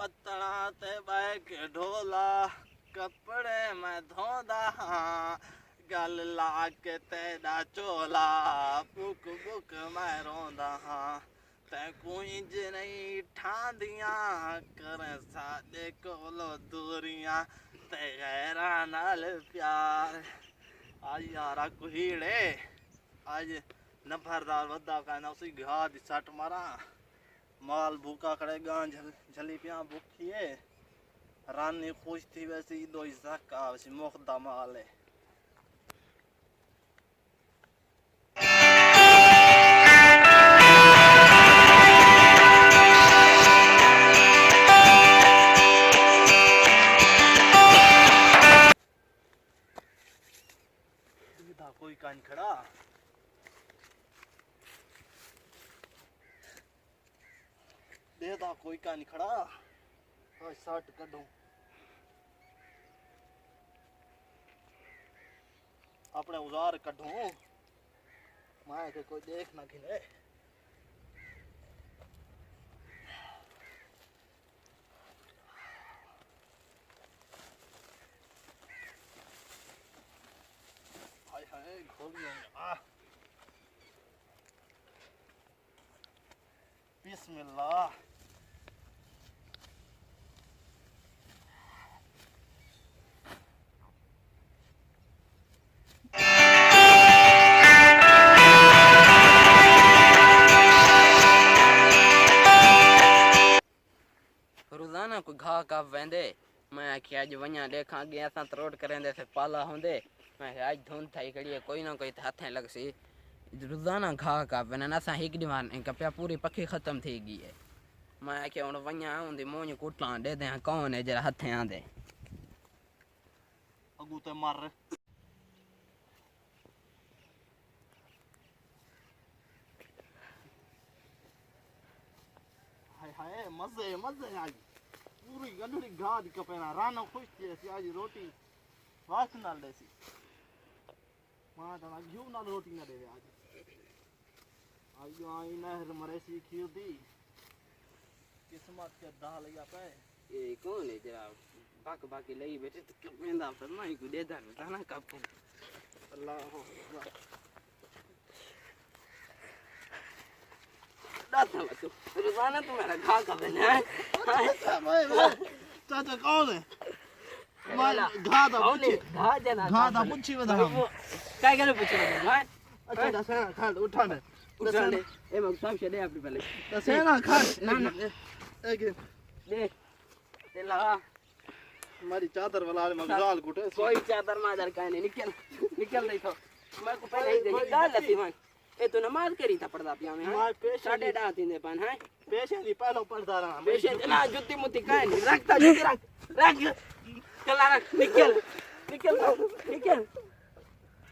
पत्तड़ा ते बैक ढोला कपड़े मैं धोंदा हाँ गल ला के तेरा चोला बुक बुक मैं रोंदा हाँ ते कुंज नहीं ठांदियां करें सादे कोलो दूरियां ते गैरा नाल प्यार आज यारा कुहीड़े आज नफरदार वदा कहना उसी घा दी सट मारा माल भूखा खड़े गां झली पिया भूखिए रानी खुश थी वैसी दो जका वैसी मुख्दा माल है कोई कान खड़ा देदा कोई का नहीं खड़ा और शर्ट कढूं अपने उजार कढूं मैं के कोई देख ना खिले हाय हाय खोलियो बिस्मिल्लाह रोजाना कोई घा का वेंदे मैं आखिया अज वञा देखा अगे असां तरोट करेंदे से पाला होंदे मैं आज धुन थाई खड़ी है कोई ना कोई हथे लगसी रोजाना घा का वेंदे असां हिक दीवान कपिया पूरी पखी खत्म थी गई है मैं आखिया हुन वञा उंदी मोñ कुटला दे दे कौन है जरा हथे आंदे अगू ते मर हाय हाय मजे मजे आज पूरी गंढड़ी घा दी कपेना रानो खुश थी ऐसी आज रोटी वास नाल देसी मां तना घियो नाल रोटी ना देवे आज आई नहर मरेसी खियो दी किस्मत के दाल या पे ये कौन है जरा बाक बाकी लई बैठे तो कमेंदा पर मैं को दे दा ना कप अल्लाह दाता तू रोजाना तू मेरा घा का बना चाचा कौन है मैं घा दा पूछी घा दा पूछी बता काय करे पूछी मैं अच्छा दसा खा उठाने उठाने ए मग सब छे दे अपनी पहले दसा ना खा ना ना एक दे लगा हमारी चादर वाला मगजाल गुटे कोई चादर मादर का नहीं निकल नहीं तो मैं को पहले ही दे डाल लती मैं ए तो नमाज करी था पड़दा पिया में मैं पेश साढ़े डा थींदे पान है पेशे दी पहलो पड़दा रहा पेशे ना जुत्ती मुत्ती काहे नहीं रखता जुत्ती रख चला रख निकल